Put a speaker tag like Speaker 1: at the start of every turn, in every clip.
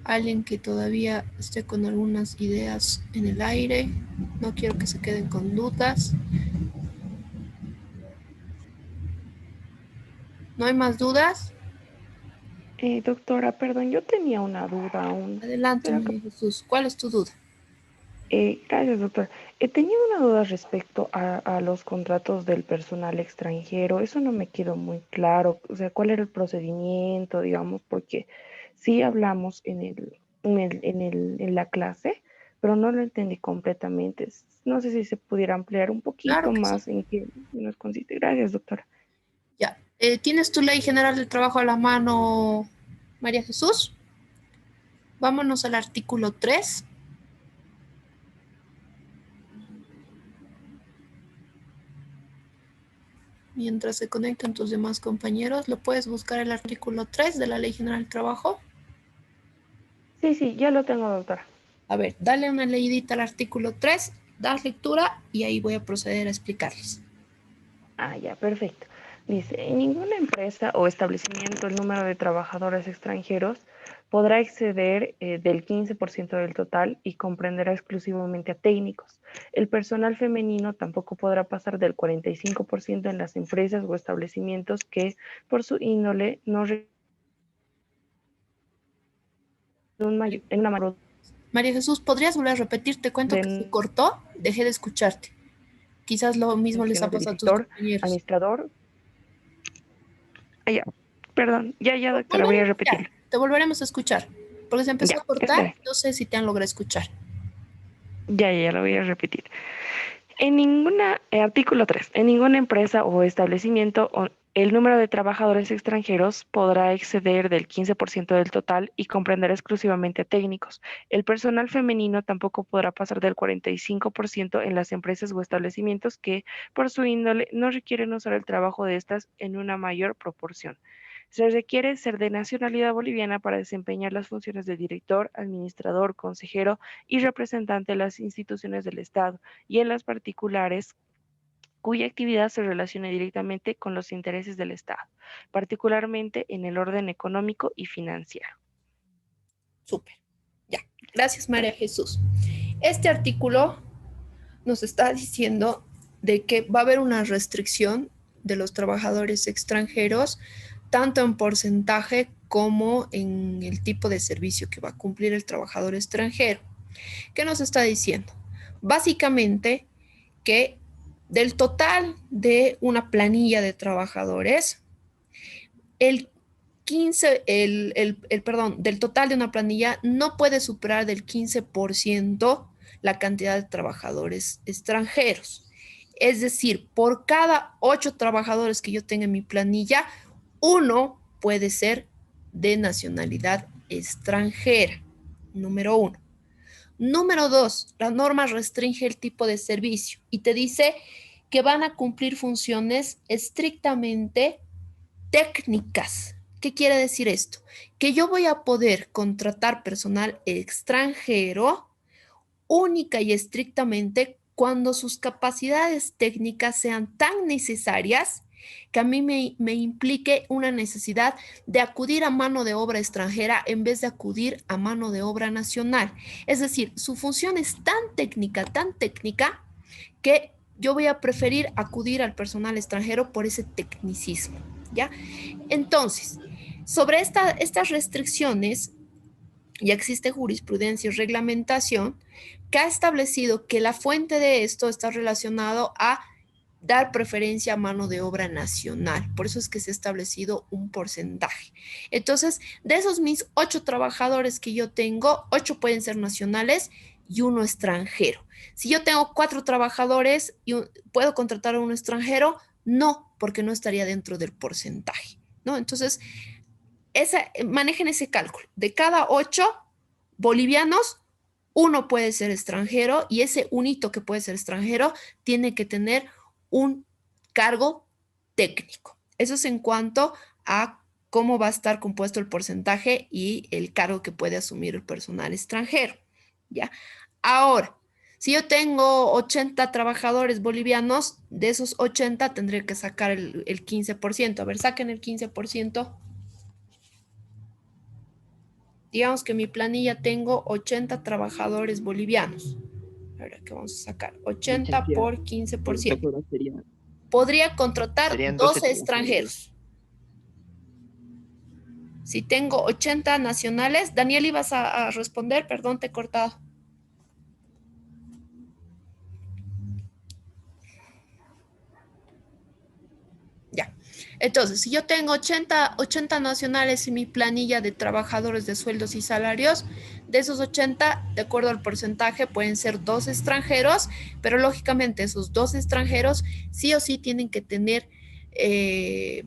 Speaker 1: alguien que todavía esté con algunas ideas en el aire. No quiero que se queden con dudas. ¿No hay más dudas?
Speaker 2: Doctora, perdón, yo tenía una duda aún.
Speaker 1: Adelante,
Speaker 2: ¿Será que
Speaker 1: María Jesús. ¿Cuál es tu duda?
Speaker 2: Gracias, doctor. Tenía una duda respecto a los contratos del personal extranjero. Eso no me quedó muy claro. O sea, ¿cuál era el procedimiento, digamos? Porque sí hablamos en la clase, pero no lo entendí completamente. No sé si se pudiera ampliar un
Speaker 1: Claro
Speaker 2: poquito
Speaker 1: que sí.
Speaker 2: más en qué nos consiste. Gracias, doctora.
Speaker 1: Ya. ¿Tienes tu ley general del trabajo a la mano, María Jesús? Vámonos al artículo 3. Mientras se conectan tus demás compañeros, ¿lo puedes buscar el artículo 3 de la Ley General del Trabajo?
Speaker 2: Sí, sí, ya lo tengo, doctora.
Speaker 1: A ver, dale una leidita al artículo 3, das lectura y ahí voy a proceder a explicarles.
Speaker 2: Ah, ya, perfecto. Dice, en ninguna empresa o establecimiento el número de trabajadores extranjeros podrá exceder del 15% del total y comprenderá exclusivamente a técnicos. El personal femenino tampoco podrá pasar del 45% en las empresas o establecimientos que, por su índole, no requieren en una mayor
Speaker 1: María Jesús, ¿podrías volver a repetir? Te cuento que se
Speaker 2: orden
Speaker 1: cortó, dejé de escucharte. Quizás lo mismo les ha
Speaker 2: funciones de
Speaker 1: pasado a tus
Speaker 2: director,
Speaker 1: compañeros.
Speaker 2: administrador. Ah, ya, perdón, ya, doctora, voy a
Speaker 1: Volveremos ya,
Speaker 2: repetir.
Speaker 1: te volveremos a escuchar, porque se empezó
Speaker 2: Ya,
Speaker 1: a cortar,
Speaker 2: está bien.
Speaker 1: no sé si te han logrado escuchar.
Speaker 2: Ya lo voy a repetir. En ninguna, artículo 3, en ninguna empresa o establecimiento el número de trabajadores extranjeros podrá exceder del 15% del total y comprender exclusivamente a técnicos. El personal femenino tampoco podrá pasar del 45% en las empresas o establecimientos que, por su índole, no requieren usar el trabajo de estas en una mayor proporción. Se requiere ser de nacionalidad boliviana para desempeñar las funciones de director, administrador, consejero y representante de las instituciones del Estado y en las particulares cuya actividad se relacione directamente con los intereses del Estado, particularmente en el orden económico y financiero.
Speaker 1: Súper. Ya. Gracias, María Jesús. Este artículo nos está diciendo de que va a haber una restricción de los trabajadores extranjeros, tanto en porcentaje como en el tipo de servicio que va a cumplir el trabajador extranjero. ¿Qué nos está diciendo? Básicamente que del total de una planilla de trabajadores, el 15, perdón, del total de una planilla no puede superar del 15% la cantidad de trabajadores extranjeros. Es decir, por cada 8 trabajadores que yo tenga en mi planilla, uno puede ser de nacionalidad extranjera. Número uno. Número dos, la norma restringe el tipo de servicio y te dice que van a cumplir funciones estrictamente técnicas. ¿Qué quiere decir esto? Que yo voy a poder contratar personal extranjero única y estrictamente cuando sus capacidades técnicas sean tan necesarias que a mí me implique una necesidad de acudir a mano de obra extranjera en vez de acudir a mano de obra nacional. Es decir, su función es tan técnica, que yo voy a preferir acudir al personal extranjero por ese tecnicismo, ¿ya? Entonces, sobre estas restricciones, ya existe jurisprudencia y reglamentación que ha establecido que la fuente de esto está relacionado a dar preferencia a mano de obra nacional. Por eso es que se ha establecido un porcentaje. Entonces, de esos mis 8 trabajadores que yo tengo, 8 pueden ser nacionales y uno extranjero. Si yo tengo 4 trabajadores y puedo contratar a uno extranjero, no, porque no estaría dentro del porcentaje, ¿no? Entonces, manejen ese cálculo. De cada 8 bolivianos, uno puede ser extranjero y ese unito que puede ser extranjero tiene que tener un cargo técnico. Eso es en cuanto a cómo va a estar compuesto el porcentaje y el cargo que puede asumir el personal extranjero. ¿Ya? Ahora, si yo tengo 80 trabajadores bolivianos, de esos 80 tendré que sacar el 15%. A ver, saquen el 15%. Digamos que en mi planilla tengo 80 trabajadores bolivianos. Ahora, ¿qué vamos a sacar? 80
Speaker 3: Licenciada,
Speaker 1: por 15%.
Speaker 3: doctora,
Speaker 1: Podría contratar
Speaker 3: serían 12
Speaker 1: 12
Speaker 3: trabajadores.
Speaker 1: extranjeros. Si tengo 80 nacionales, Daniel, ibas a responder, perdón, te he cortado. Ya. Entonces, si yo tengo 80 nacionales en mi planilla de trabajadores de sueldos y salarios, de esos 80, de acuerdo al porcentaje, pueden ser dos extranjeros, pero lógicamente esos dos extranjeros sí o sí tienen que tener eh,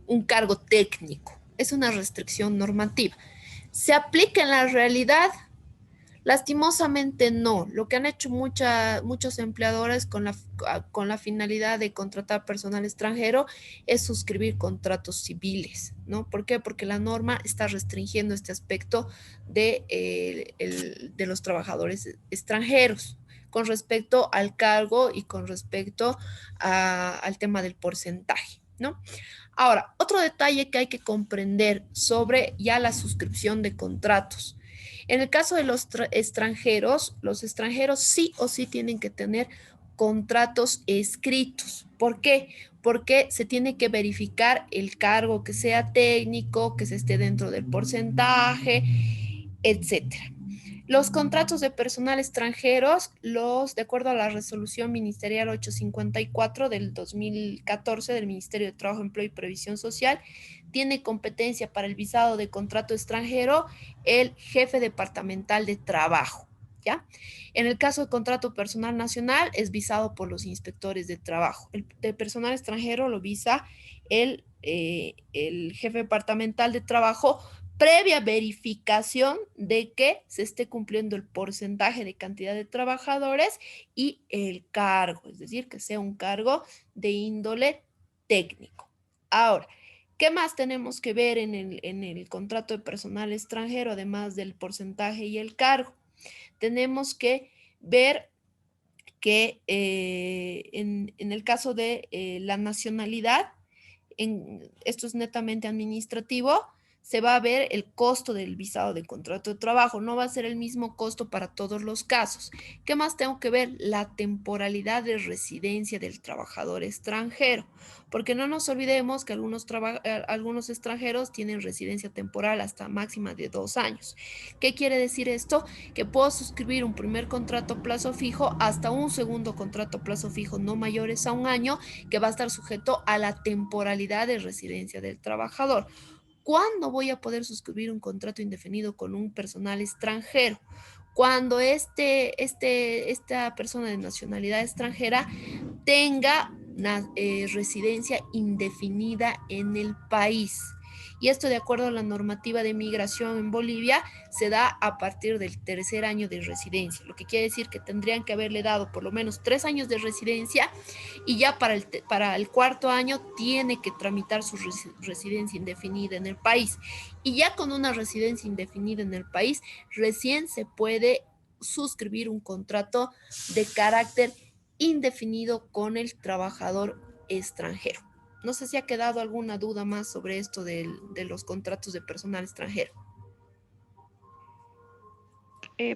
Speaker 1: un cargo técnico. Es una restricción normativa. ¿Se aplica en la realidad? Lastimosamente no. Lo que han hecho muchos empleadores con la finalidad de contratar personal extranjero es suscribir contratos civiles, ¿no? ¿Por qué? Porque la norma está restringiendo este aspecto de los trabajadores extranjeros con respecto al cargo y con respecto al tema del porcentaje, ¿no? Ahora, otro detalle que hay que comprender sobre ya la suscripción de contratos. En el caso de los extranjeros sí o sí tienen que tener contratos escritos. ¿Por qué? Porque se tiene que verificar el cargo que sea técnico, que se esté dentro del porcentaje, etcétera. Los contratos de personal extranjeros, de acuerdo a la resolución ministerial 854 del 2014 del Ministerio de Trabajo, Empleo y Previsión Social, tiene competencia para el visado de contrato extranjero el jefe departamental de trabajo. ¿Ya? En el caso de contrato personal nacional, es visado por los inspectores de trabajo. El de personal extranjero lo visa el jefe departamental de trabajo, previa verificación de que se esté cumpliendo el porcentaje de cantidad de trabajadores y el cargo, es decir, que sea un cargo de índole técnico. Ahora, ¿qué más tenemos que ver en el contrato de personal extranjero, además del porcentaje y el cargo? Tenemos que ver que en el caso de la nacionalidad, esto es netamente administrativo, se va a ver el costo del visado de contrato de trabajo. No va a ser el mismo costo para todos los casos. ¿Qué más tengo que ver? La temporalidad de residencia del trabajador extranjero. Porque no nos olvidemos que algunos extranjeros tienen residencia temporal hasta máxima de 2 años. ¿Qué quiere decir esto? Que puedo suscribir un primer contrato a plazo fijo hasta un segundo contrato a plazo fijo no mayores a un año, que va a estar sujeto a la temporalidad de residencia del trabajador. ¿Cuándo voy a poder suscribir un contrato indefinido con un personal extranjero? Cuando esta persona de nacionalidad extranjera tenga una residencia indefinida en el país. Y esto, de acuerdo a la normativa de migración en Bolivia, se da a partir del tercer año de residencia, lo que quiere decir que tendrían que haberle dado por lo menos 3 años de residencia, y ya para el cuarto año tiene que tramitar su residencia indefinida en el país. Y ya con una residencia indefinida en el país, recién se puede suscribir un contrato de carácter indefinido con el trabajador extranjero. No sé si ha quedado alguna duda más sobre esto de los contratos de personal extranjero.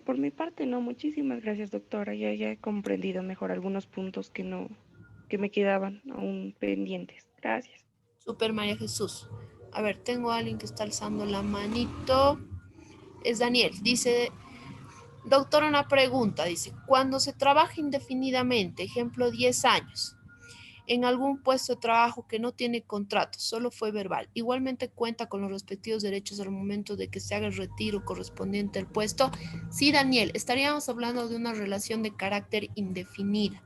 Speaker 2: Por mi parte, no, muchísimas gracias, doctora. Ya he comprendido mejor algunos puntos que me quedaban aún pendientes. Gracias.
Speaker 1: Super María Jesús. A ver, tengo a alguien que está alzando la manito. Es Daniel. Dice, doctora, una pregunta. Dice, cuando se trabaja indefinidamente, ejemplo, 10 años, en algún puesto de trabajo que no tiene contrato, solo fue verbal, igualmente cuenta con los respectivos derechos al momento de que se haga el retiro correspondiente al puesto. Sí, Daniel, estaríamos hablando de una relación de carácter indefinida.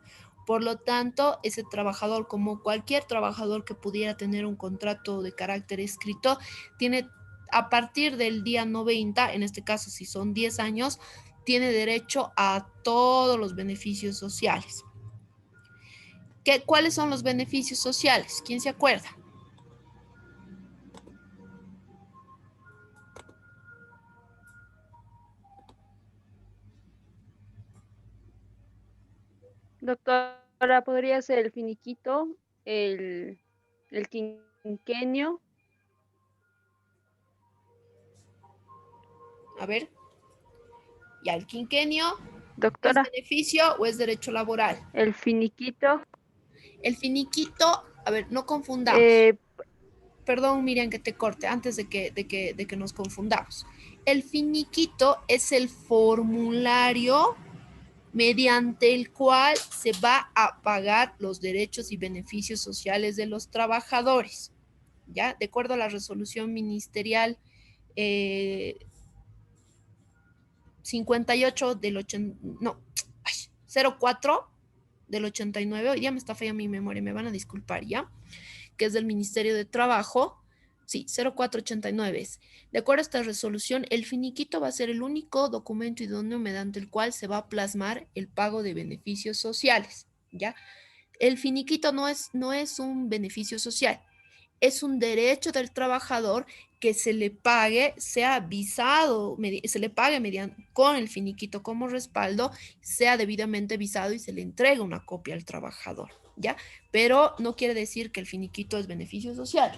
Speaker 1: Por lo tanto, ese trabajador, como cualquier trabajador que pudiera tener un contrato de carácter escrito, tiene a partir del día 90, en este caso si son 10 años, tiene derecho a todos los beneficios sociales. ¿Cuáles son los beneficios sociales? ¿Quién se acuerda?
Speaker 4: Doctora, ¿podría ser el finiquito, el quinquenio
Speaker 1: A ver, ya el quinquenio, ¿es
Speaker 4: Doctora,
Speaker 1: beneficio o es derecho laboral?
Speaker 4: el finiquito.
Speaker 1: El finiquito, a ver, no confundamos. Perdón, Miriam, que te corte antes de que nos confundamos. El finiquito es el formulario mediante el cual se va a pagar los derechos y beneficios sociales de los trabajadores, ¿ya? De acuerdo a la resolución ministerial 58 del 80, no, 04 del 89, hoy ya me está fallando mi memoria, me van a disculpar, ¿ya? Que es del Ministerio de Trabajo, sí, 0489 es. De acuerdo a esta resolución, el finiquito va a ser el único documento idóneo mediante el cual se va a plasmar el pago de beneficios sociales, ¿ya? El finiquito no es un beneficio social, es un derecho del trabajador que se le pague, sea visado, se le pague mediante, con el finiquito como respaldo, sea debidamente visado y se le entrega una copia al trabajador, ¿ya? Pero no quiere decir que el finiquito es beneficio social.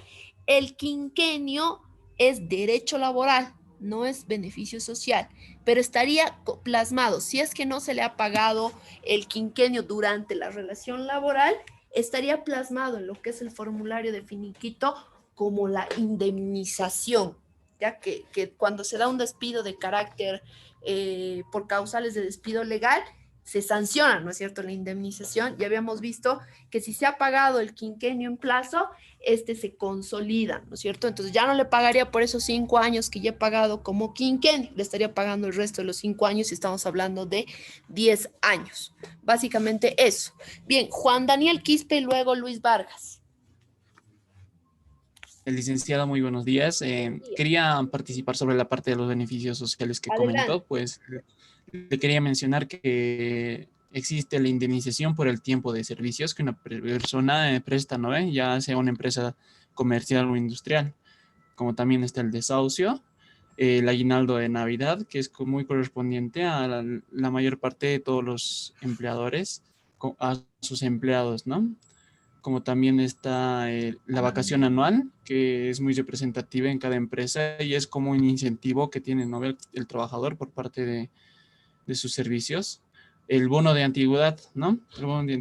Speaker 1: El quinquenio es derecho laboral, no es beneficio social, pero estaría plasmado, si es que no se le ha pagado el quinquenio durante la relación laboral, estaría plasmado en lo que es el formulario de finiquito como la indemnización, ya que cuando se da un despido de carácter por causales de despido legal, se sanciona, ¿no es cierto?, la indemnización. Ya habíamos visto que si se ha pagado el quinquenio en plazo, este se consolida, ¿no es cierto? Entonces ya no le pagaría por esos 5 años que ya he pagado como quinquenio, le estaría pagando el resto de los 5 años y estamos hablando de 10 años. Básicamente eso. Bien, Juan Daniel Quispe y luego Luis Vargas.
Speaker 3: Licenciada, muy buenos días. Quería participar sobre la parte de los beneficios sociales que
Speaker 1: Adelante.
Speaker 3: comentó. Pues le quería mencionar que existe la indemnización por el tiempo de servicios que una persona presta, ¿no? Ya sea una empresa comercial o industrial, como también está el desahucio, el aguinaldo de Navidad, que es muy correspondiente a la mayor parte de todos los empleadores, a sus empleados, ¿no? Como también está la vacación anual, que es muy representativa en cada empresa y es como un incentivo que tiene, ¿no?, el trabajador por parte de sus servicios. El bono de antigüedad, ¿no? El bono de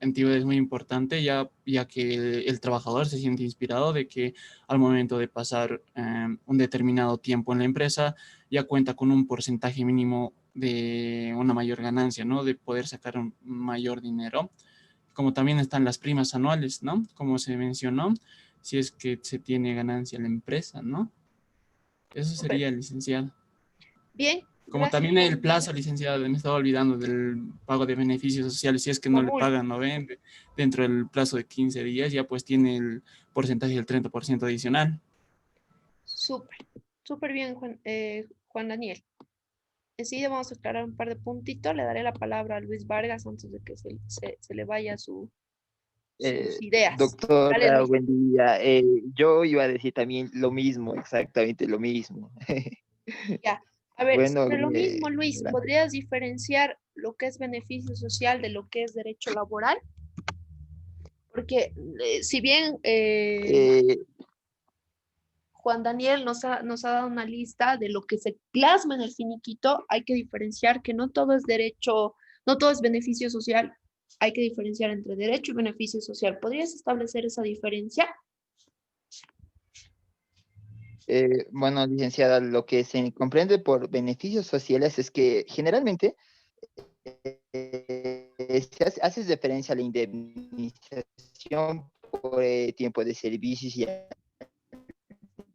Speaker 3: antigüedad es muy importante ya que el trabajador se siente inspirado de que al momento de pasar un determinado tiempo en la empresa ya cuenta con un porcentaje mínimo de una mayor ganancia, ¿no? De poder sacar un mayor dinero. Como también están las primas anuales, ¿no? Como se mencionó, si es que se tiene ganancia en la empresa, ¿no? Eso sería, licenciado.
Speaker 1: Bien,
Speaker 3: Como
Speaker 1: gracias.
Speaker 3: también el plazo, licenciado, me estaba olvidando del pago de beneficios sociales, si es que no le pagan, ¿no ven? Dentro del plazo de 15 días, ya pues tiene el porcentaje del 30% adicional.
Speaker 1: Súper, súper bien, Juan Daniel. Enseguida vamos a aclarar un par de puntitos. Le daré la palabra a Luis Vargas antes de que se le vaya sus ideas. Dale,
Speaker 5: Doctora,
Speaker 1: Luis.
Speaker 5: buen día. Yo iba a decir también lo mismo, exactamente lo mismo.
Speaker 1: Ya. A ver,
Speaker 5: Bueno,
Speaker 1: sobre lo mismo, Luis,
Speaker 5: gracias.
Speaker 1: ¿podrías diferenciar lo que es beneficio social de lo que es derecho laboral? Porque si bien
Speaker 5: Eh,
Speaker 1: Juan Daniel nos ha dado una lista de lo que se plasma en el finiquito, hay que diferenciar que no todo es derecho, no todo es beneficio social, hay que diferenciar entre derecho y beneficio social. ¿Podrías establecer esa diferencia?
Speaker 5: bueno, licenciada, lo que se comprende por beneficios sociales es que generalmente hace referencia a la indemnización por tiempo de servicios y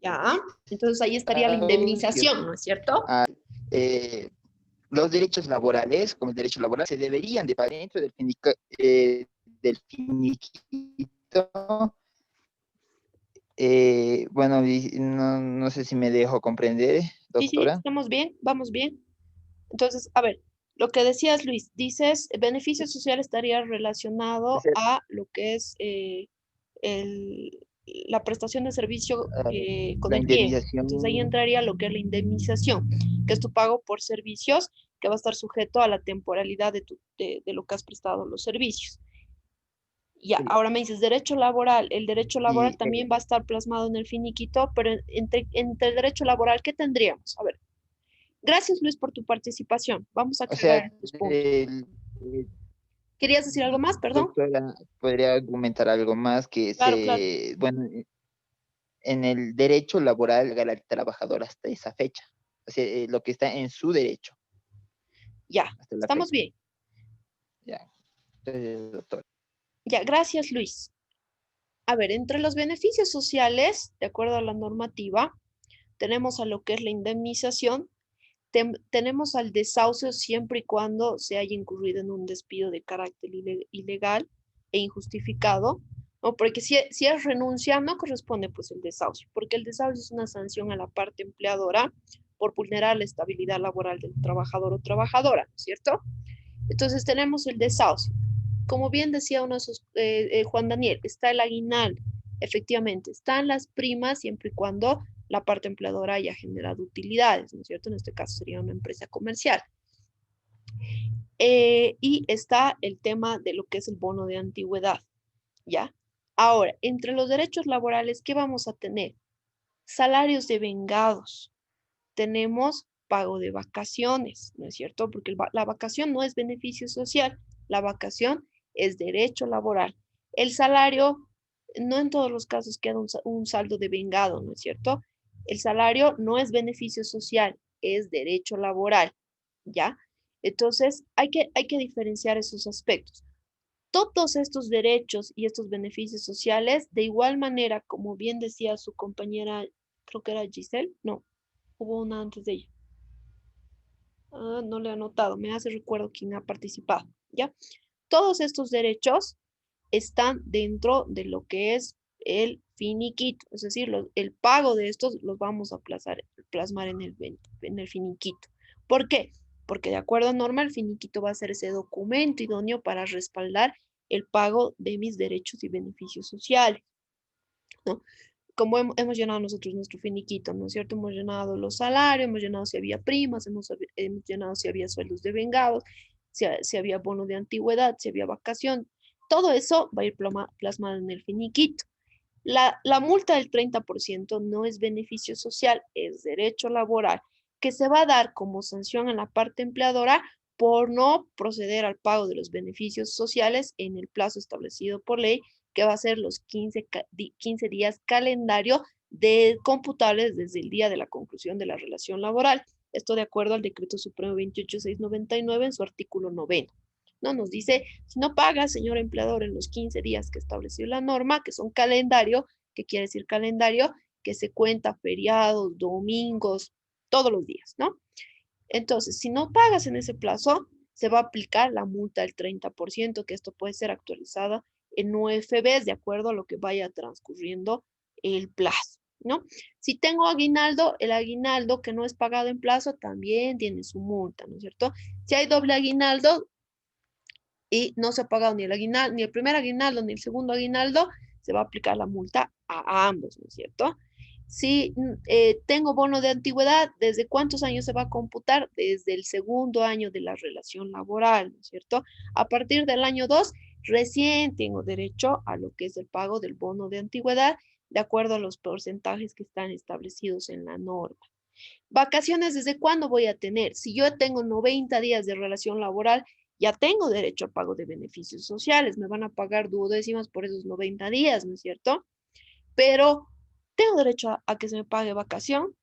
Speaker 1: Ya, entonces ahí estaría la indemnización, ¿no es cierto?
Speaker 5: eh, los derechos laborales, como el derecho laboral, se deberían de pagar dentro del finiquito. Bueno, no sé si me dejo comprender,
Speaker 1: Sí,
Speaker 5: doctora.
Speaker 1: estamos bien, vamos bien. Entonces, a ver, lo que decías, Luis, dices, beneficio social estaría relacionado a lo que es la prestación de servicio con
Speaker 5: La
Speaker 1: el bien.
Speaker 5: indemnización.
Speaker 1: Entonces ahí entraría lo que es la indemnización, que es tu pago por servicios, que va a estar sujeto a la temporalidad de lo que has prestado los servicios. Ya,
Speaker 5: Sí.
Speaker 1: ahora me dices derecho laboral. El derecho laboral
Speaker 5: Y
Speaker 1: también va a estar plasmado en el finiquito, pero entre el derecho laboral, ¿qué tendríamos? A ver, Gracias, Luis, por tu participación. Vamos a
Speaker 5: O sea,
Speaker 1: aclarar estos puntos.
Speaker 5: el-
Speaker 1: ¿Querías decir algo más? Perdón.
Speaker 5: doctora, podría argumentar algo más que
Speaker 1: Claro, claro.
Speaker 5: bueno, en el derecho laboral llega al trabajador hasta esa fecha. O sea, lo que está en su derecho
Speaker 1: Ya,
Speaker 5: hasta la
Speaker 1: estamos
Speaker 5: fecha.
Speaker 1: bien.
Speaker 5: Ya. Entonces, doctor.
Speaker 1: Ya, gracias, Luis. A ver, entre los beneficios sociales, de acuerdo a la normativa, tenemos a lo que es la indemnización, tenemos al desahucio siempre y cuando se haya incurrido en un despido de carácter ilegal e injustificado, ¿no? Porque si es renuncia, no corresponde pues el desahucio, porque el desahucio es una sanción a la parte empleadora por vulnerar la estabilidad laboral del trabajador o trabajadora, ¿no es cierto? Entonces tenemos el desahucio. Como bien decía uno de sus, Juan Daniel, está el aguinaldo. Efectivamente, están las primas siempre y cuando la parte empleadora haya generado utilidades, ¿no es cierto? En este caso sería una empresa comercial. Y está el tema de lo que es el bono de antigüedad, ¿ya? Ahora, entre los derechos laborales, ¿qué vamos a tener? Salarios devengados. Tenemos pago de vacaciones, ¿no es cierto? Porque la vacación no es beneficio social, la vacación es derecho laboral. El salario, no en todos los casos queda un saldo devengado, ¿no es cierto? El salario no es beneficio social, es derecho laboral, ¿ya? Entonces, hay que diferenciar esos aspectos. Todos estos derechos y estos beneficios sociales, de igual manera, como bien decía su compañera, creo que era Giselle, no, hubo una antes de ella. No le he anotado, me hace recuerdo quién ha participado, ¿ya? Todos estos derechos están dentro de lo que es el finiquito, es decir, el pago de estos los vamos a plasmar en el finiquito. ¿Por qué? Porque de acuerdo a norma, el finiquito va a ser ese documento idóneo para respaldar el pago de mis derechos y beneficios sociales, ¿no? Como hemos llenado nosotros nuestro finiquito, ¿no es cierto? Hemos llenado los salarios, hemos llenado si había primas, hemos llenado si había sueldos devengados, si había bono de antigüedad, si había vacación. Todo eso va a ir plasmado en el finiquito. La multa del 30% no es beneficio social, es derecho laboral, que se va a dar como sanción a la parte empleadora por no proceder al pago de los beneficios sociales en el plazo establecido por ley, que va a ser los 15 días calendario computables desde el día de la conclusión de la relación laboral. Esto de acuerdo al Decreto Supremo 28699 en su artículo 9. ¿No? Nos dice, si no paga, señor empleador, en los 15 días que estableció la norma, que son calendario, ¿qué quiere decir calendario? Que se cuenta feriados, domingos, todos los días, ¿no? Entonces, si no pagas en ese plazo, se va a aplicar la multa del 30%, que esto puede ser actualizada en UFBs de acuerdo a lo que vaya transcurriendo el plazo, ¿no? Si tengo aguinaldo, el aguinaldo que no es pagado en plazo también tiene su multa, ¿no es cierto? Si hay doble aguinaldo y no se ha pagado ni el aguinaldo, ni el primer aguinaldo, ni el segundo aguinaldo, se va a aplicar la multa a ambos, ¿no es cierto? Si tengo bono de antigüedad, ¿desde cuántos años se va a computar? Desde el segundo año de la relación laboral, ¿no es cierto? A partir del año 2, recién tengo derecho a lo que es el pago del bono de antigüedad, de acuerdo a los porcentajes que están establecidos en la norma. Vacaciones, ¿desde cuándo voy a tener? Si yo tengo 90 días de relación laboral, ya tengo derecho al pago de beneficios sociales. Me van a pagar duodécimas por esos 90 días, ¿no es cierto? Pero ¿tengo derecho a que se me pague vacación?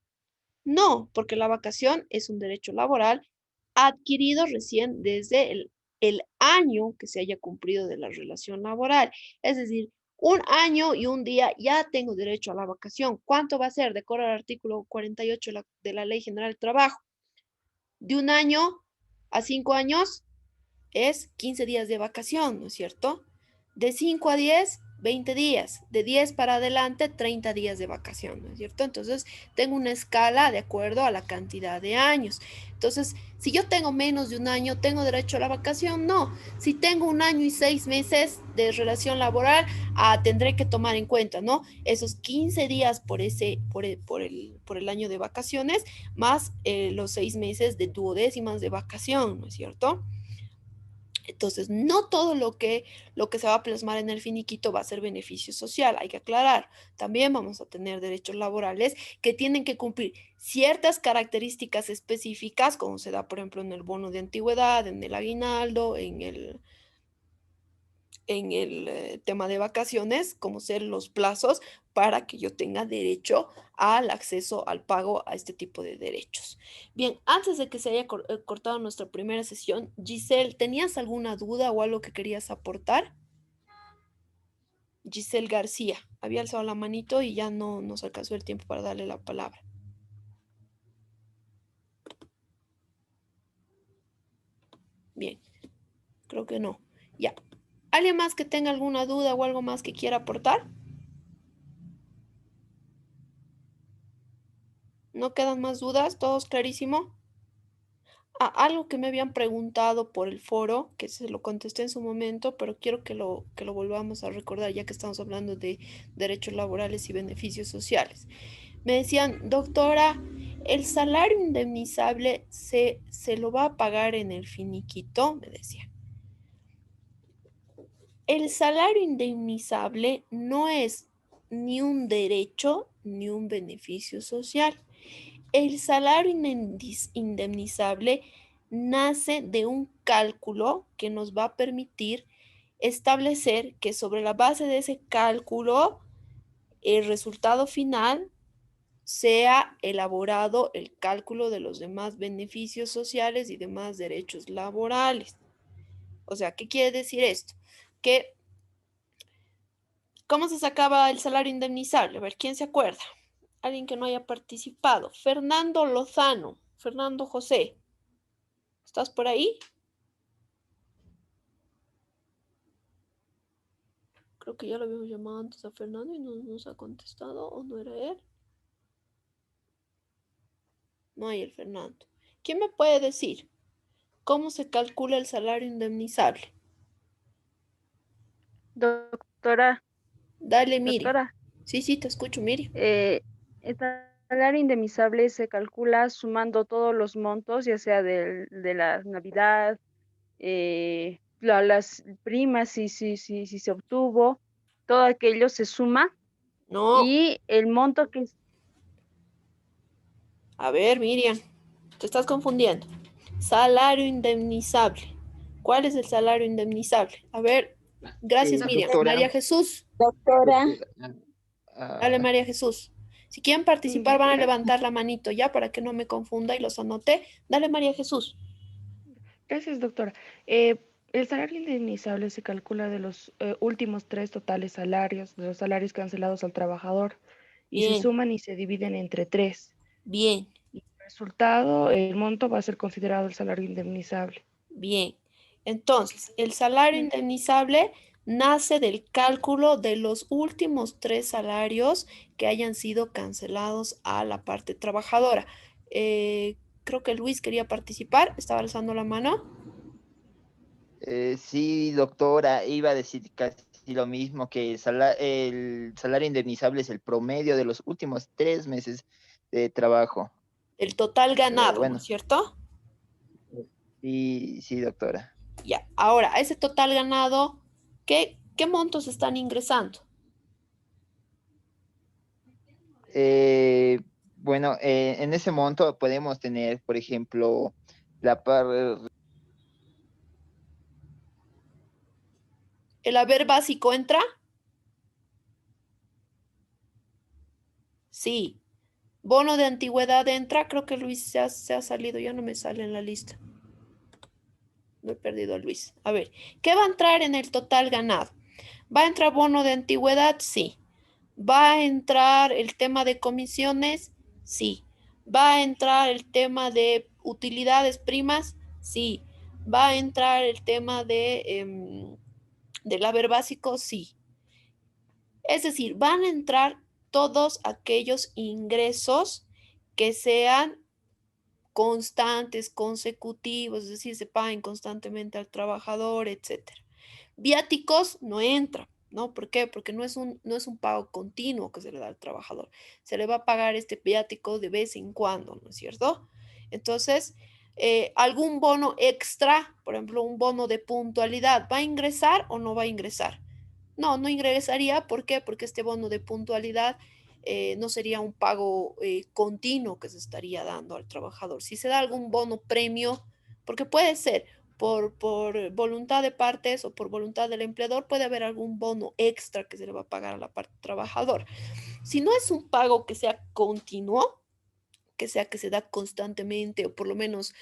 Speaker 1: No, porque la vacación es un derecho laboral adquirido recién desde el año que se haya cumplido de la relación laboral. Es decir, un año y un día ya tengo derecho a la vacación. ¿Cuánto va a ser? De acuerdo al artículo 48 de la Ley General del Trabajo. De un año a 5 años es 15 días de vacación, ¿no es cierto? De 5 a 10, 20 días. De 10 para adelante, 30 días de vacación, ¿no es cierto? Entonces, tengo una escala de acuerdo a la cantidad de años. Entonces, si yo tengo menos de un año, ¿tengo derecho a la vacación? No. Si tengo un año y 6 meses de relación laboral, tendré que tomar en cuenta, ¿no? Esos 15 días por el año de vacaciones, más los 6 meses de duodécimas de vacación, ¿no es cierto? Entonces, no todo lo que se va a plasmar en el finiquito va a ser beneficio social, hay que aclarar. También vamos a tener derechos laborales que tienen que cumplir ciertas características específicas, como se da, por ejemplo, en el bono de antigüedad, en el aguinaldo, en el tema de vacaciones, como ser los plazos, para que yo tenga derecho al acceso al pago a este tipo de derechos. Bien, antes de que se haya cortado nuestra primera sesión, Giselle, ¿tenías alguna duda o algo que querías aportar? Giselle García, había alzado la manito y ya no nos alcanzó el tiempo para darle la palabra. Bien, creo que no. Ya. ¿Alguien más que tenga alguna duda o algo más que quiera aportar? ¿No quedan más dudas? ¿Todos clarísimo? Algo que me habían preguntado por el foro, que se lo contesté en su momento, pero quiero que lo volvamos a recordar ya que estamos hablando de derechos laborales y beneficios sociales. Me decían, doctora, ¿el salario indemnizable se lo va a pagar en el finiquito? Me decía. El salario indemnizable no es ni un derecho ni un beneficio social. El salario indemnizable nace de un cálculo que nos va a permitir establecer que sobre la base de ese cálculo el resultado final sea elaborado el cálculo de los demás beneficios sociales y demás derechos laborales. O sea, ¿qué quiere decir esto? Que, ¿cómo se sacaba el salario indemnizable? A ver, ¿quién se acuerda? Alguien que no haya participado. Fernando Lozano, Fernando José. ¿Estás por ahí? Creo que ya lo habíamos llamado antes a Fernando y no nos ha contestado, ¿o no era él? No hay el Fernando. ¿Quién me puede decir cómo se calcula el salario indemnizable?
Speaker 4: Doctora,
Speaker 1: Dale, Miri.
Speaker 4: doctora,
Speaker 1: Sí, te escucho, Miri.
Speaker 4: el salario indemnizable se calcula sumando todos los montos, ya sea de la Navidad, las primas, si se obtuvo, todo aquello se suma
Speaker 1: No,
Speaker 4: y el monto que
Speaker 1: a ver, Miriam, te estás confundiendo. Salario indemnizable. ¿Cuál es el salario indemnizable? A ver, gracias, Miriam.
Speaker 5: Doctora,
Speaker 1: María Jesús.
Speaker 6: Doctora,
Speaker 5: doctora,
Speaker 1: Dale,
Speaker 5: ah,
Speaker 1: María Jesús. Si quieren participar, van a
Speaker 2: Doctora,
Speaker 1: levantar la manito ya para que no me confunda y los anote. Dale, María Jesús.
Speaker 2: gracias, doctora. El salario indemnizable se calcula de los últimos 3 totales salarios, de los salarios cancelados al trabajador, y se
Speaker 1: Bien,
Speaker 2: suman y se dividen entre 3.
Speaker 1: bien,
Speaker 2: Y el resultado, el monto va a ser considerado el salario indemnizable.
Speaker 1: bien. Entonces, el salario
Speaker 2: Bien.
Speaker 1: indemnizable nace del cálculo de los últimos 3 salarios que hayan sido cancelados a la parte trabajadora. Creo que Luis quería participar, estaba alzando la mano.
Speaker 5: sí, doctora, iba a decir casi lo mismo, que el salario indemnizable es el promedio de los últimos 3 meses de trabajo.
Speaker 1: El total
Speaker 5: Pero
Speaker 1: ganado, ¿no es
Speaker 5: bueno,
Speaker 1: cierto?
Speaker 5: sí, doctora.
Speaker 1: Ya, ahora, a ese total ganado, ¿qué montos están ingresando?
Speaker 5: Eh, bueno, en ese monto podemos tener, por ejemplo, la par
Speaker 1: ¿El haber básico entra? Sí. ¿Bono de antigüedad entra? Creo que Luis se ha salido, ya no me sale en la lista. No he perdido a Luis. A ver, ¿qué va a entrar en el total ganado? ¿Va a entrar bono de antigüedad? Sí. ¿Va a entrar el tema de comisiones? Sí. ¿Va a entrar el tema de utilidades primas? Sí. ¿Va a entrar el tema del haber básico? Sí. Es decir, van a entrar todos aquellos ingresos que sean constantes, consecutivos, es decir, se paguen constantemente al trabajador, etcétera. Viáticos no entran, ¿no? ¿Por qué? Porque no es un pago continuo que se le da al trabajador. Se le va a pagar este viático de vez en cuando, ¿no es cierto? Entonces, algún bono extra, por ejemplo, un bono de puntualidad, ¿va a ingresar o no va a ingresar? No, no ingresaría. ¿Por qué? Porque este bono de puntualidad no sería un pago continuo que se estaría dando al trabajador. Si se da algún bono premio, porque puede ser por voluntad de partes o por voluntad del empleador, puede haber algún bono extra que se le va a pagar a la parte trabajador. Si no es un pago que sea continuo, que sea que se da constantemente o por lo menos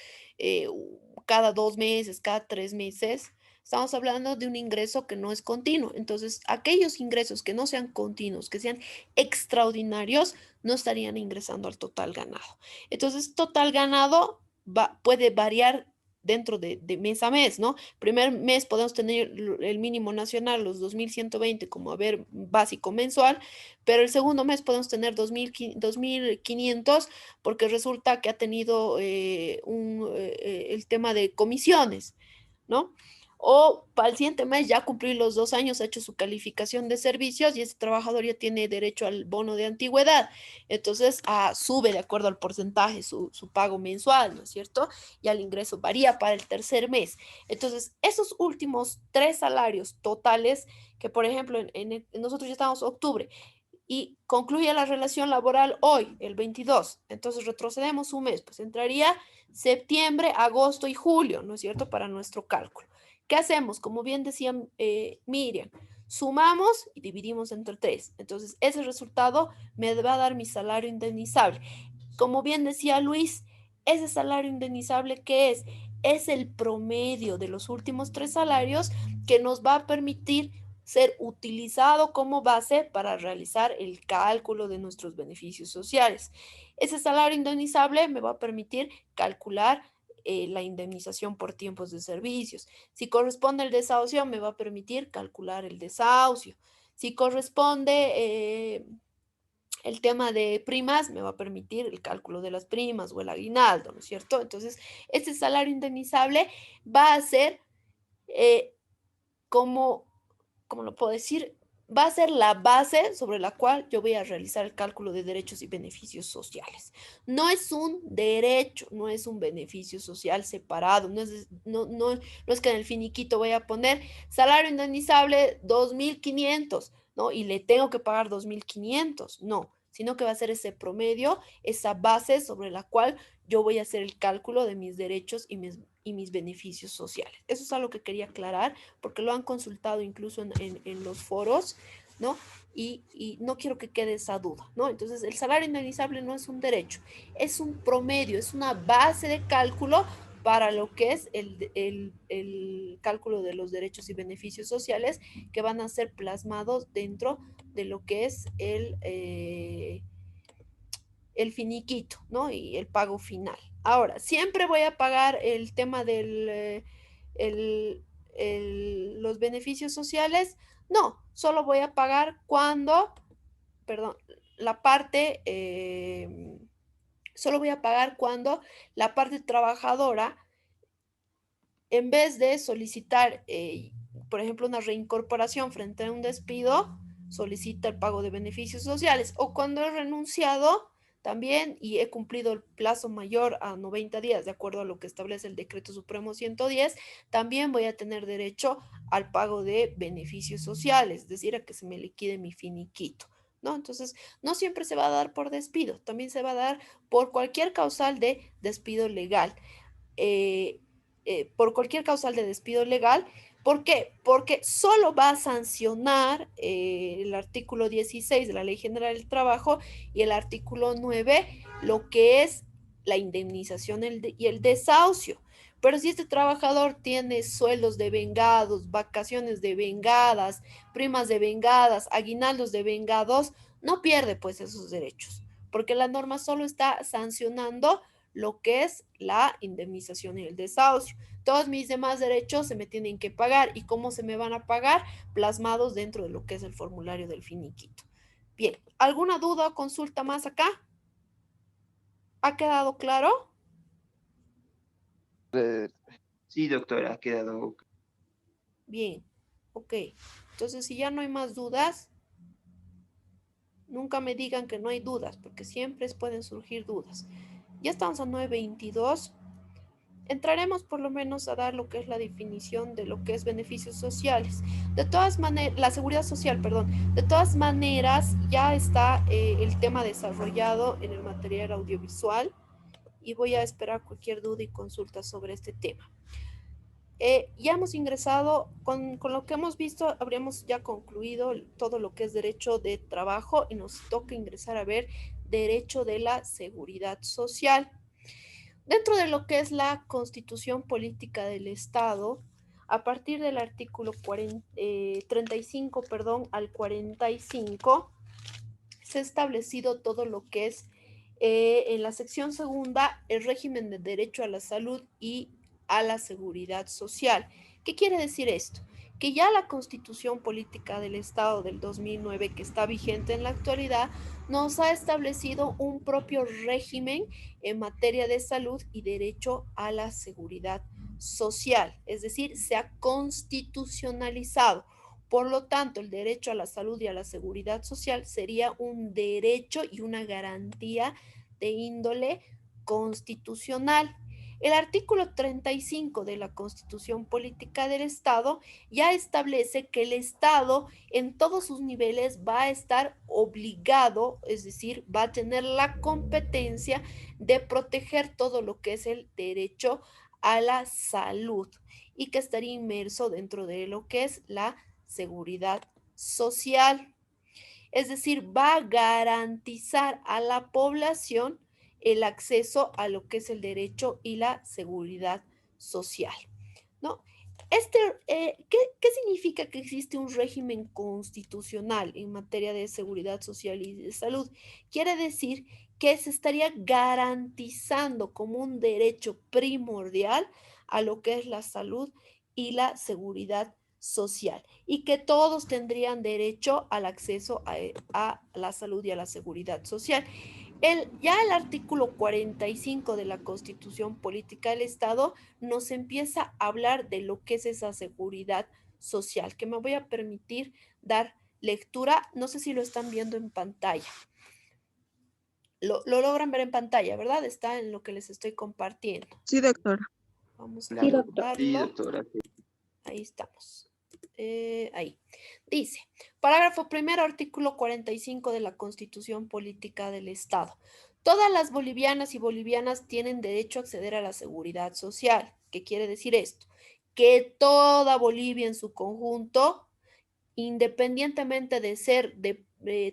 Speaker 1: cada 2 meses, cada 3 meses, estamos hablando de un ingreso que no es continuo. Entonces, aquellos ingresos que no sean continuos, que sean extraordinarios, no estarían ingresando al total ganado. Entonces, total ganado puede variar dentro de mes a mes, ¿no? Primer mes podemos tener el mínimo nacional, los 2.120 como haber básico mensual, pero el segundo mes podemos tener 2.500 porque resulta que ha tenido el tema de comisiones, ¿no? O para el siguiente mes ya cumplió los 2 años, ha hecho su calificación de servicios y ese trabajador ya tiene derecho al bono de antigüedad. Entonces, sube de acuerdo al porcentaje su pago mensual, ¿no es cierto? Y el ingreso varía para el tercer mes. Entonces, esos últimos 3 salarios totales, que por ejemplo, nosotros ya estamos en octubre, y concluye la relación laboral hoy, el 22. Entonces retrocedemos un mes, pues entraría septiembre, agosto y julio, ¿no es cierto? Para nuestro cálculo. ¿Qué hacemos? Como bien decía Miriam, sumamos y dividimos entre 3. Entonces ese resultado me va a dar mi salario indemnizable. Como bien decía Luis, ese salario indemnizable, ¿qué es? Es el promedio de los últimos 3 salarios que nos va a permitir ser utilizado como base para realizar el cálculo de nuestros beneficios sociales. Ese salario indemnizable me va a permitir calcular la indemnización por tiempos de servicios. Si corresponde el desahucio, me va a permitir calcular el desahucio. Si corresponde el tema de primas, me va a permitir el cálculo de las primas o el aguinaldo, ¿no es cierto? Entonces, este salario indemnizable va a ser eh, como, ¿cómo lo puedo decir? Va a ser la base sobre la cual yo voy a realizar el cálculo de derechos y beneficios sociales. No es un derecho, no es un beneficio social separado, no es que en el finiquito voy a poner salario indemnizable 2.500, ¿no? Y le tengo que pagar 2.500, no, sino que va a ser ese promedio, esa base sobre la cual yo voy a hacer el cálculo de mis derechos y mis beneficios sociales. Eso es algo que quería aclarar porque lo han consultado incluso en los foros, ¿no? Y no quiero que quede esa duda, ¿no? Entonces, el salario indemnizable no es un derecho, es un promedio, es una base de cálculo para lo que es el cálculo de los derechos y beneficios sociales que van a ser plasmados dentro de lo que es el finiquito, ¿no? Y el pago final. Ahora, siempre voy a pagar el tema los beneficios sociales. No, solo voy a pagar cuando, perdón, la parte, solo voy a pagar cuando la parte trabajadora, en vez de solicitar, por ejemplo, una reincorporación frente a un despido, solicita el pago de beneficios sociales. O cuando he renunciado también y he cumplido el plazo mayor a 90 días, de acuerdo a lo que establece el Decreto Supremo 110, también voy a tener derecho al pago de beneficios sociales, es decir, a que se me liquide mi finiquito, ¿no? Entonces, no siempre se va a dar por despido, también se va a dar por cualquier causal de despido legal. Por cualquier causal de despido legal. ¿Por qué? Porque solo va a sancionar el artículo 16 de la Ley General del Trabajo y el artículo 9, lo que es la indemnización y el desahucio. Pero si este trabajador tiene sueldos de vengados, vacaciones de vengadas, primas de vengadas, aguinaldos de vengados, no pierde pues esos derechos, porque la norma solo está sancionando lo que es la indemnización y el desahucio. Todos mis demás derechos se me tienen que pagar. ¿Y cómo se me van a pagar? Plasmados dentro de lo que es el formulario del finiquito. Bien, ¿alguna duda o consulta más acá? ¿Ha quedado claro?
Speaker 5: Sí, doctora, ha quedado.
Speaker 1: Bien, ok. Entonces, si ya no hay más dudas, nunca me digan que no hay dudas, porque siempre pueden surgir dudas. Ya estamos a 9:22. entraremos por lo menos a dar lo que es la definición de lo que es beneficios sociales. De todas maneras, la seguridad social, perdón. De todas maneras, ya está el tema desarrollado en el material audiovisual y voy a esperar cualquier duda y consulta sobre este tema. Ya hemos ingresado, con lo que hemos visto, habríamos ya concluido todo lo que es derecho de trabajo y nos toca ingresar a ver derecho de la seguridad social. Dentro de lo que es la Constitución Política del Estado, a partir del artículo 35, perdón, al 45, se ha establecido todo lo que es en la sección segunda el régimen de derecho a la salud y a la seguridad social. ¿Qué quiere decir esto? Que ya la Constitución Política del Estado del 2009, que está vigente en la actualidad, nos ha establecido un propio régimen en materia de salud y derecho a la seguridad social, es decir, se ha constitucionalizado. Por lo tanto, el derecho a la salud y a la seguridad social sería un derecho y una garantía de índole constitucional. El artículo 35 de la Constitución Política del Estado ya establece que el Estado en todos sus niveles va a estar obligado, es decir, va a tener la competencia de proteger todo lo que es el derecho a la salud y que estaría inmerso dentro de lo que es la seguridad social. Es decir, va a garantizar a la población el acceso a lo que es el derecho y la seguridad social, ¿no? ¿Qué significa que existe un régimen constitucional en materia de seguridad social y de salud? Quiere decir que se estaría garantizando como un derecho primordial a lo que es la salud y la seguridad social y que todos tendrían derecho al acceso a la salud y a la seguridad social. Ya el artículo 45 de la Constitución Política del Estado nos empieza a hablar de lo que es esa seguridad social, que me voy a permitir dar lectura. No sé si lo están viendo en pantalla. Lo logran ver en pantalla, ¿verdad? Está en lo que les estoy compartiendo.
Speaker 6: Sí, doctora.
Speaker 1: Vamos a
Speaker 5: Sí,
Speaker 1: colocarlo. Ahí estamos. Ahí. Dice, parágrafo primero, artículo 45 de la Constitución Política del Estado. Todas las bolivianas y bolivianas tienen derecho a acceder a la seguridad social. ¿Qué quiere decir esto? Que toda Bolivia en su conjunto, independientemente de ser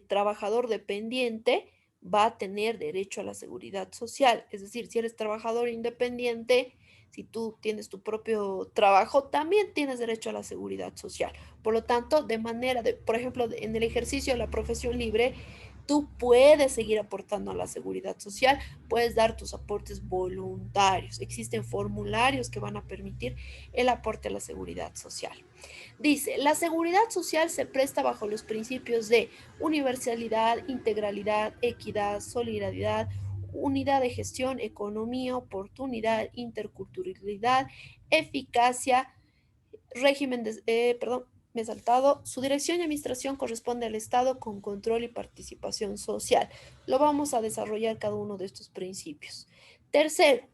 Speaker 1: trabajador dependiente, va a tener derecho a la seguridad social. Es decir, si eres trabajador independiente, si tú tienes tu propio trabajo, también tienes derecho a la seguridad social. Por lo tanto, por ejemplo, en el ejercicio de la profesión libre, tú puedes seguir aportando a la seguridad social, puedes dar tus aportes voluntarios. Existen formularios que van a permitir el aporte a la seguridad social. Dice, la seguridad social se presta bajo los principios de universalidad, integralidad, equidad, solidaridad, unidad de gestión, economía, oportunidad, interculturalidad, eficacia, régimen de, me he saltado, su dirección y administración corresponde al Estado con control y participación social. Lo vamos a desarrollar cada uno de estos principios. Tercero,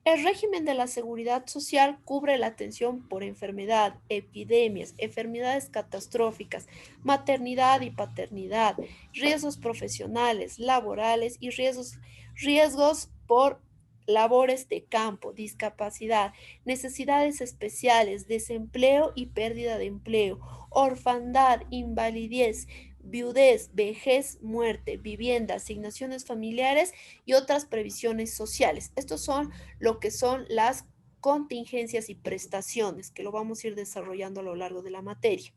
Speaker 1: el régimen de la seguridad social cubre la atención por enfermedad, epidemias, enfermedades catastróficas, maternidad y paternidad, riesgos profesionales, laborales y riesgos por labores de campo, discapacidad, necesidades especiales, desempleo y pérdida de empleo, orfandad, invalidez, viudez, vejez, muerte, vivienda, asignaciones familiares y otras previsiones sociales. Estos son lo que son las contingencias y prestaciones, que lo vamos a ir desarrollando a lo largo de la materia.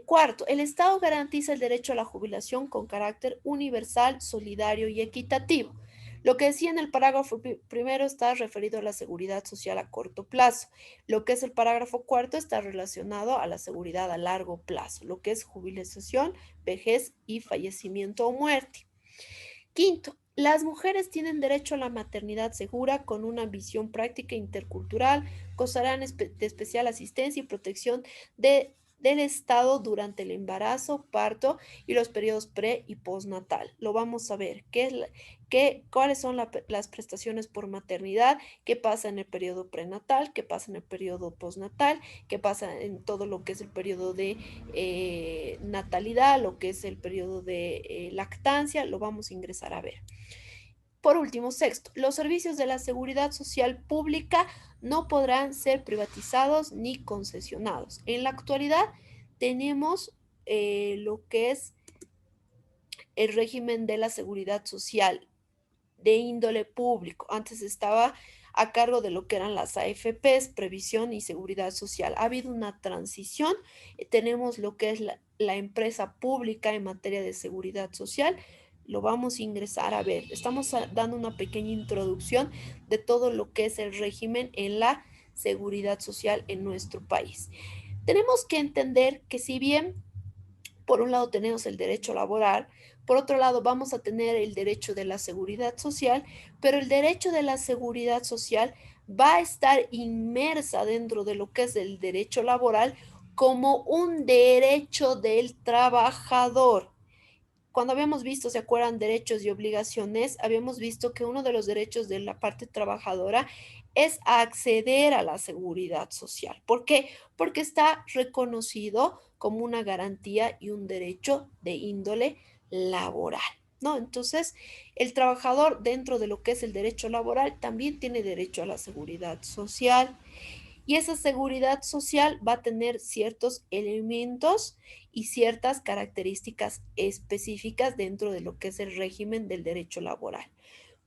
Speaker 1: Cuarto, el Estado garantiza el derecho a la jubilación con carácter universal, solidario y equitativo. Lo que decía en el parágrafo primero está referido a la seguridad social a corto plazo. Lo que es el parágrafo cuarto está relacionado a la seguridad a largo plazo, lo que es jubilación, vejez y fallecimiento o muerte. Quinto, las mujeres tienen derecho a la maternidad segura con una visión práctica e intercultural, gozarán de especial asistencia y protección del Estado durante el embarazo, parto y los periodos pre y postnatal. Lo vamos a ver. ¿Cuáles son las prestaciones por maternidad? ¿Qué pasa en el periodo prenatal? ¿Qué pasa en el periodo postnatal? ¿Qué pasa en todo lo que es el periodo de natalidad? Lo que es el periodo de lactancia. Lo vamos a ingresar a ver. Por último, sexto, los servicios de la seguridad social pública no podrán ser privatizados ni concesionados. En la actualidad tenemos lo que es el régimen de la seguridad social de índole público. Antes estaba a cargo de lo que eran las AFPs, Previsión y Seguridad Social. Ha habido una transición. Tenemos lo que es la empresa pública en materia de seguridad social. Lo vamos a ingresar a ver. Estamos dando una pequeña introducción de todo lo que es el régimen en la seguridad social en nuestro país. Tenemos que entender que si bien por un lado tenemos el derecho laboral, por otro lado vamos a tener el derecho de la seguridad social, pero el derecho de la seguridad social va a estar inmersa dentro de lo que es el derecho laboral como un derecho del trabajador. Cuando habíamos visto, ¿se acuerdan? Derechos y obligaciones, habíamos visto que uno de los derechos de la parte trabajadora es acceder a la seguridad social. ¿Por qué? Porque está reconocido como una garantía y un derecho de índole laboral, ¿no? Entonces, el trabajador dentro de lo que es el derecho laboral también tiene derecho a la seguridad social. Y esa seguridad social va a tener ciertos elementos y ciertas características específicas dentro de lo que es el régimen del derecho laboral.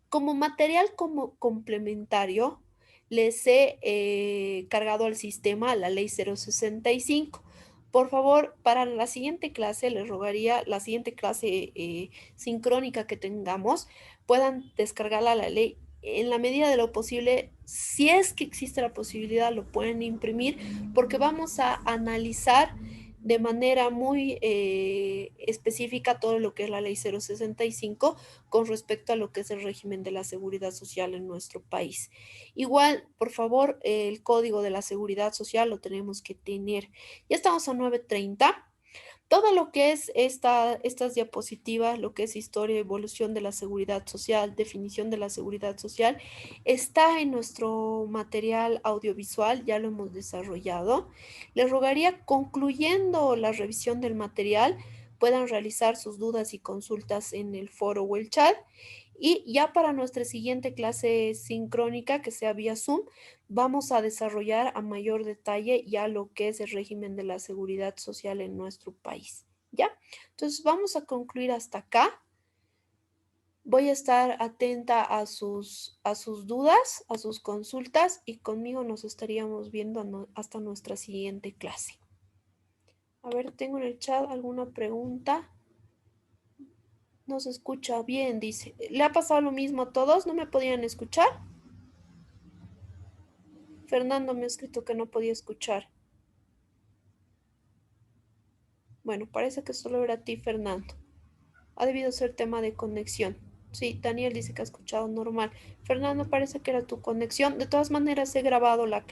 Speaker 1: Como material como complementario, les he cargado al sistema la ley 065. Por favor, para la siguiente clase, les rogaría, la siguiente clase sincrónica que tengamos, puedan descargarla la ley en la medida de lo posible. Si es que existe la posibilidad, lo pueden imprimir, porque vamos a analizar de manera muy específica todo lo que es la ley 065 con respecto a lo que es el régimen de la seguridad social en nuestro país. Igual, por favor, el código de la seguridad social lo tenemos que tener. Ya estamos a 9:30. Todo lo que es estas diapositivas, lo que es historia y evolución de la seguridad social, definición de la seguridad social, está en nuestro material audiovisual, ya lo hemos desarrollado. Les rogaría, concluyendo la revisión del material, puedan realizar sus dudas y consultas en el foro o el chat. Y ya para nuestra siguiente clase sincrónica, que sea vía Zoom, vamos a desarrollar a mayor detalle ya lo que es el régimen de la seguridad social en nuestro país. ¿Ya? Entonces vamos a concluir hasta acá. Voy a estar atenta a sus dudas, a sus consultas, y conmigo nos estaríamos viendo hasta nuestra siguiente clase. A ver, tengo en el chat alguna pregunta. No se escucha bien, dice. ¿Le ha pasado lo mismo a todos? ¿No me podían escuchar? Fernando me ha escrito que no podía escuchar. Bueno, parece que solo era a ti, Fernando. Ha debido ser tema de conexión. Sí, Daniel dice que ha escuchado normal. Fernando, parece que era tu conexión. De todas maneras, he grabado la clase.